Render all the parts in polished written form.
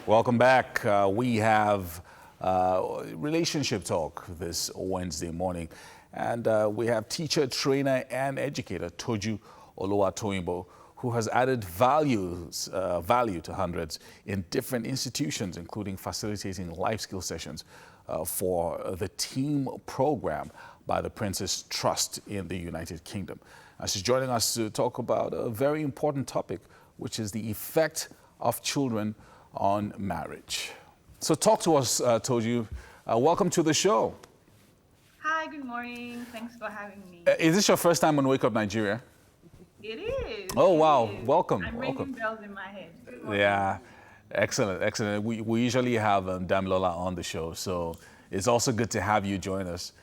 Welcome back. We have relationship talk this Wednesday morning, and we have teacher, trainer, and educator Toju Oluwatoyinbo, who has added value to hundreds in different institutions, including facilitating life skill sessions for the team program by the Prince's Trust in the United Kingdom. She's joining us to talk about a very important topic, which is the effect of children on marriage. So talk to us, Toju. Welcome to the show. Hi, good morning. Thanks for having me. Is this your first time on Wake Up Nigeria? It is. Oh, wow. Is. Welcome. I'm ringing bells in my head. Yeah. Excellent, excellent. We usually have Damilola on the show, so it's also good to have you join us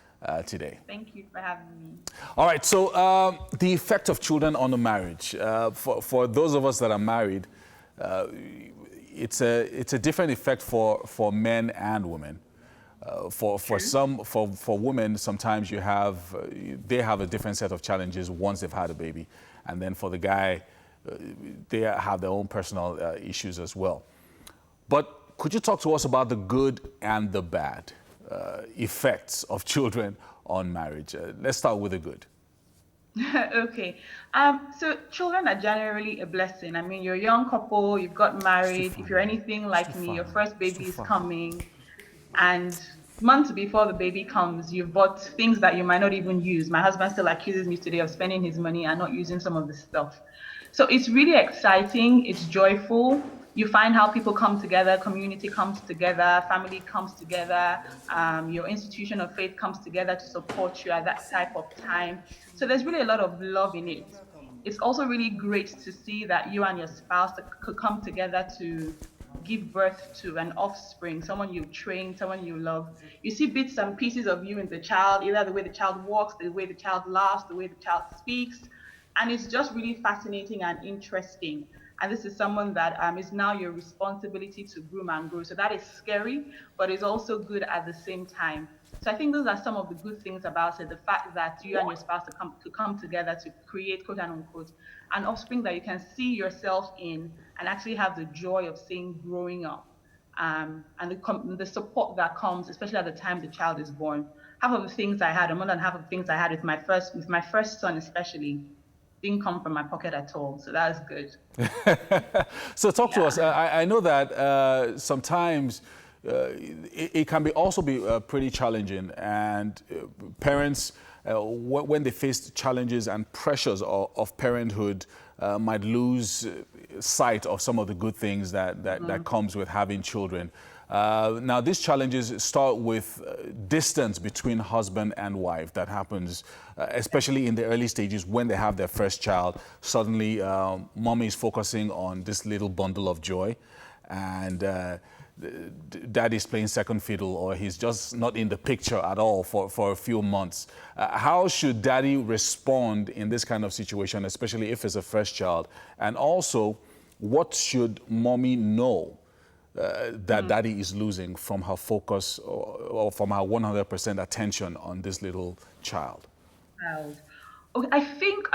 today. Thank you for having me. All right, so the effect of children on the marriage. For those of us that are married, it's a different effect for men and women. For women, sometimes they have a different set of challenges once they've had a baby, and then for the guy, they have their own personal issues as well. But could you talk to us about the good and the bad effects of children on marriage? Let's start with the good. Okay. So children are generally a blessing. I mean, you're a young couple, you've got married. If you're anything like me, your first baby is coming, and months before the baby comes, you've bought things that you might not even use. My husband still accuses me today of spending his money and not using some of the stuff. So it's really exciting. It's joyful. You find how people come together, community comes together, family comes together, your institution of faith comes together to support you at that type of time. So there's really a lot of love in it. It's also really great to see that you and your spouse could come together to give birth to an offspring, someone you've trained, someone you love. You see bits and pieces of you in the child, either the way the child walks, the way the child laughs, the way the child speaks. And it's just really fascinating and interesting. And this is someone that is now your responsibility to groom and grow. So that is scary, but it's also good at the same time. So I think those are some of the good things about it. The fact that you and your spouse to come together to create, quote unquote, an offspring that you can see yourself in and actually have the joy of seeing growing up. And the support that comes, especially at the time the child is born. Half of the things I had, or more than half of the things I had with my first son especially, didn't come from my pocket at all. So that's good. So talk to us. I know that sometimes it can also be pretty challenging, and parents, when they face challenges and pressures of parenthood, might lose sight of some of the good things that comes with having children. Now, these challenges start with distance between husband and wife that happens, especially in the early stages when they have their first child. Suddenly, mommy is focusing on this little bundle of joy, and daddy's playing second fiddle, or he's just not in the picture at all for a few months. How should daddy respond in this kind of situation, especially if it's a first child? And also, what should mommy know that daddy is losing from her focus or from her 100% attention on this little child? Okay, I think,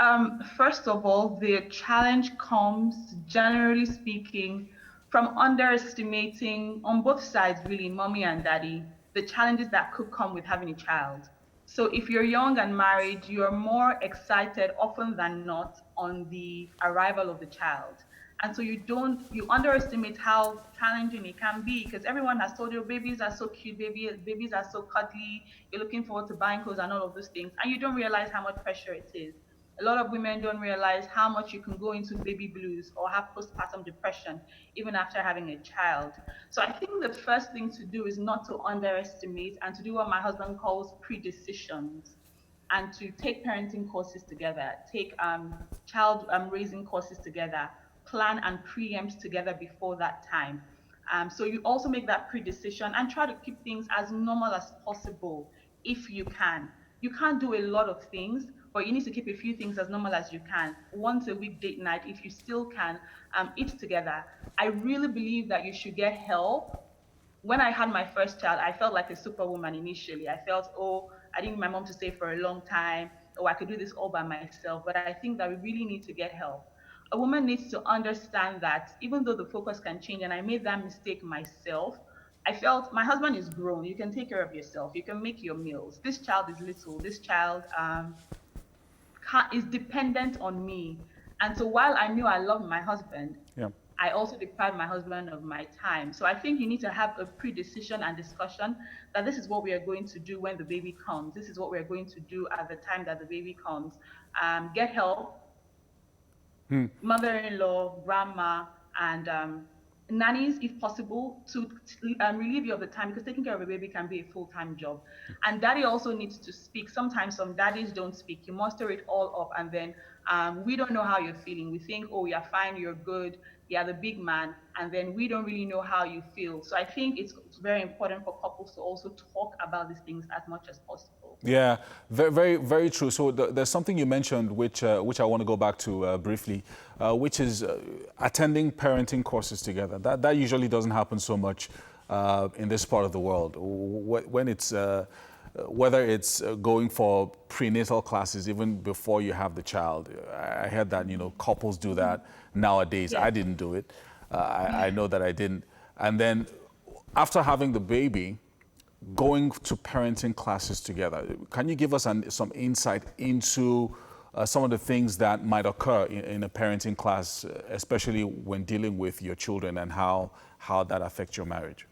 first of all, the challenge comes, generally speaking, from underestimating, on both sides, really, mommy and daddy, the challenges that could come with having a child. So if you're young and married, you're more excited often than not on the arrival of the child. And so you underestimate how challenging it can be, because everyone has told you babies are so cute, babies are so cuddly, you're looking forward to buying clothes and all of those things, and you don't realize how much pressure it is. A lot of women don't realize how much you can go into baby blues or have postpartum depression even after having a child. So I think the first thing to do is not to underestimate and to do what my husband calls pre-decisions, and to take parenting courses together, take child raising courses together, plan and preempt together before that time. So you also make that pre-decision and try to keep things as normal as possible if you can. You can't do a lot of things, but you need to keep a few things as normal as you can. Once a week date night, if you still can, eat together. I really believe that you should get help. When I had my first child, I felt like a superwoman initially. I felt, oh, I didn't need my mom to stay for a long time. Oh, I could do this all by myself. But I think that we really need to get help. a woman needs to understand that even though the focus can change, and I made that mistake myself, I felt my husband is grown. You can take care of yourself. You can make your meals. This child is little. This child is dependent on me. And so while I knew I loved my husband, Yeah. I also deprived my husband of my time. So I think you need to have a pre-decision and discussion that this is what we are going to do when the baby comes. This is what we're going to do at the time that the baby comes. Get help, mother-in-law, grandma, and nannies, if possible, to relieve you of the time, because taking care of a baby can be a full-time job. And daddy also needs to speak. Sometimes some daddies don't speak. You muster it all up, and then we don't know how you're feeling. We think, oh, you're fine, you're good, you're the big man, and then we don't really know how you feel. So I think it's very important for couples to also talk about these things as much as possible. Yeah, very, very, very true. So there's something you mentioned which I want to go back to briefly, which is attending parenting courses together. That usually doesn't happen so much in this part of the world. When it's whether it's going for prenatal classes even before you have the child. I heard that couples do that nowadays. Yeah. I didn't do it. I know that I didn't. And then after having the baby, going to parenting classes together. Can you give us some insight into some of the things that might occur in a parenting class, especially when dealing with your children, and how that affects your marriage?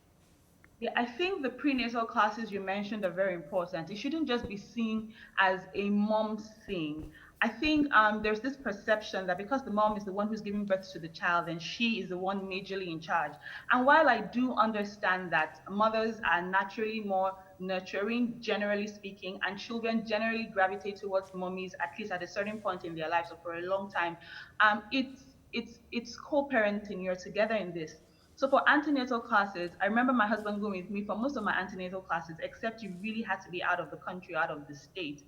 Yeah, I think the prenatal classes you mentioned are very important. It shouldn't just be seen as a mom's thing. I think there's this perception that because the mom is the one who's giving birth to the child, and she is the one majorly in charge. And while I do understand that mothers are naturally more nurturing, generally speaking, and children generally gravitate towards mommies, at least at a certain point in their lives or for a long time, it's co-parenting. You're together in this. So for antenatal classes, I remember my husband going with me for most of my antenatal classes, except you really had to be out of the country, out of the state.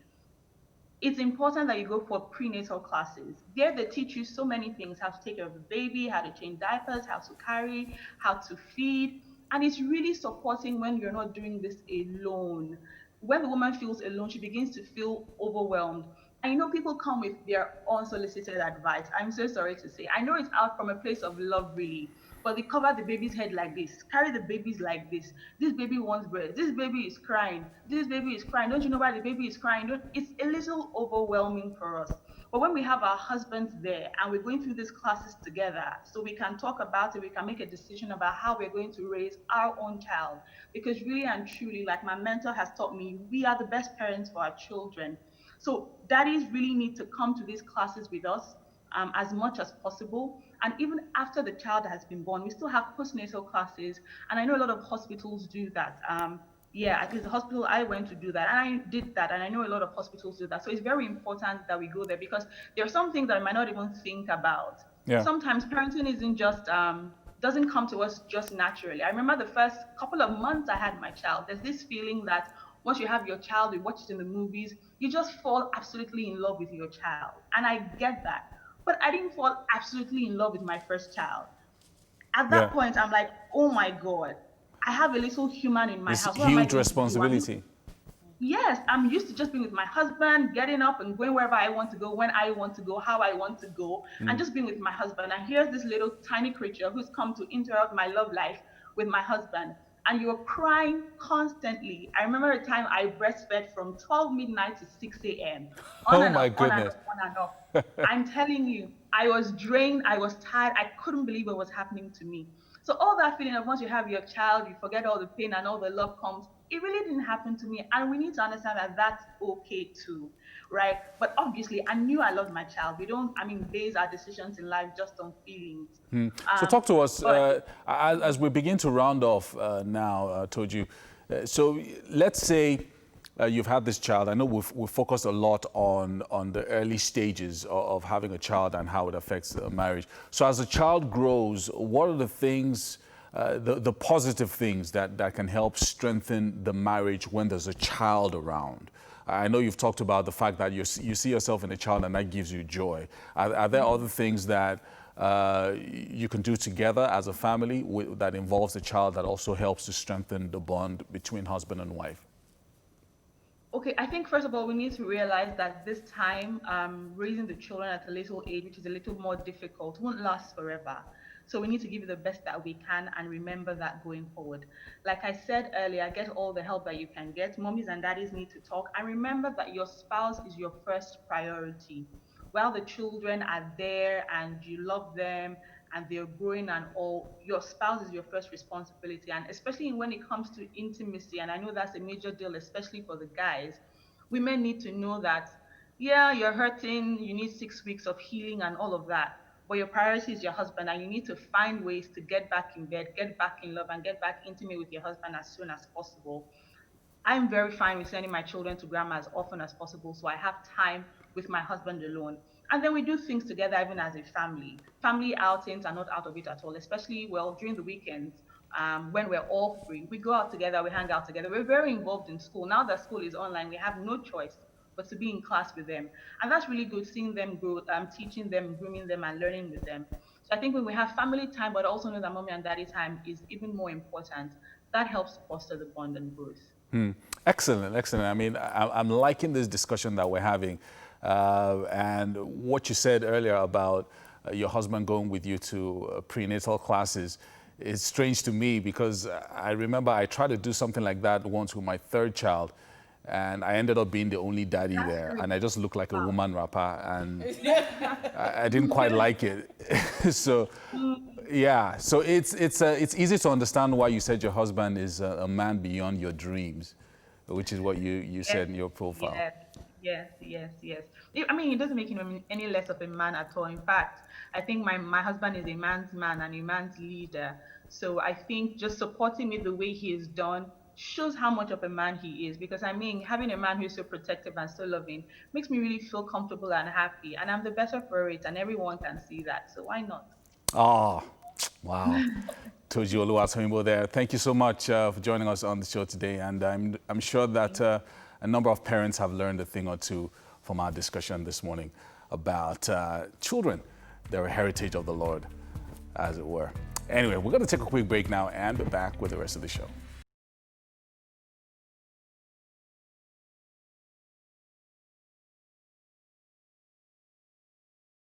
It's important that you go for prenatal classes. There they teach you so many things: how to take care of the baby, how to change diapers, how to carry, how to feed. And it's really supporting when you're not doing this alone. When the woman feels alone, she begins to feel overwhelmed. I know people come with their unsolicited advice. I'm so sorry to say. I know it's out from a place of love, really, but they cover the baby's head like this, carry the babies like this. This baby wants breast. This baby is crying. This baby is crying. Don't you know why the baby is crying? It's a little overwhelming for us. But when we have our husbands there and we're going through these classes together, so we can talk about it, we can make a decision about how we're going to raise our own child. Because really and truly, like my mentor has taught me, we are the best parents for our children. So daddies really need to come to these classes with us as much as possible. And even after the child has been born, we still have postnatal classes. And I know a lot of hospitals do that. Yeah, at least the hospital I went to do that. And I did that. And I know a lot of hospitals do that. So it's very important that we go there, because there are some things that I might not even think about. Yeah. Sometimes parenting isn't just, doesn't come to us just naturally. I remember the first couple of months I had my child, there's this feeling that once you have your child, you watch it in the movies, you just fall absolutely in love with your child. And I get that. But I didn't fall absolutely in love with my first child. At that point, I'm like, oh my God, I have a little human in my house. What am I Huge going to do? responsibility. Yes, I'm used to just being with my husband, getting up and going wherever I want to go, when I want to go, how I want to go, and just being with my husband. And here's this little tiny creature who's come to interrupt my love life with my husband. And you're crying constantly. I remember a time I breastfed from 12 midnight to 6 a.m. Oh my goodness. On and off. I'm telling you, I was drained, I was tired, I couldn't believe what was happening to me. So all that feeling of once you have your child, you forget all the pain and all the love comes, it really didn't happen to me. And we need to understand that that's okay too, right? But obviously, I knew I loved my child. We don't, base our decisions in life just on feelings. So talk to us, as we begin to round off now, Toju. So let's say you've had this child. I know we've focused a lot on the early stages of having a child and how it affects the marriage. So as a child grows, what are the things, the positive things that can help strengthen the marriage when there's a child around? I know you've talked about the fact that you see yourself in a child and that gives you joy. Are there other things that you can do together as a family that involves the child that also helps to strengthen the bond between husband and wife? Okay, I think first of all, we need to realize that this time, raising the children at a little age, which is a little more difficult, won't last forever. So we need to give you the best that we can and remember that going forward. Like I said earlier, get all the help that you can get. Mommies and daddies need to talk. And remember that your spouse is your first priority. While the children are there and you love them and they're growing and all, your spouse is your first responsibility. And especially when it comes to intimacy, and I know that's a major deal, especially for the guys, women need to know that, yeah, you're hurting, you need 6 weeks of healing and all of that. But your priority is your husband, and you need to find ways to get back in bed, get back in love, and get back intimate with your husband as soon as possible. I'm very fine with sending my children to grandma as often as possible so I have time with my husband alone. And then we do things together even as a family. Family outings are not out of it at all, especially, well, during the weekends, when we're all free. We go out together, we hang out together. We're very involved in school. Now that school is online, we have no choice but to be in class with them. And that's really good, seeing them grow, teaching them, grooming them, and learning with them. So I think when we have family time, but also know that mommy and daddy time is even more important, that helps foster the bond and growth. Excellent, excellent. I mean, I'm liking this discussion that we're having. And what you said earlier about your husband going with you to prenatal classes is strange to me because I remember I tried to do something like that once with my third child. And I ended up being the only daddy there. And I just looked like a woman rapper. And I didn't quite like it. So, yeah. So it's easy to understand why you said your husband is a man beyond your dreams, which is what you said in your profile. Yes. I mean, it doesn't make him any less of a man at all. In fact, I think my husband is a man's man and a man's leader. So I think just supporting me the way he is done shows how much of a man he is. Because I mean, having a man who is so protective and so loving makes me really feel comfortable and happy. And I'm the better for it, and everyone can see that. So why not? Oh, wow. Toju Oluwatoyinbo there. Thank you so much for joining us on the show today. And I'm sure that a number of parents have learned a thing or two from our discussion this morning about children. They're a heritage of the Lord, as it were. Anyway, we're going to take a quick break now and be back with the rest of the show.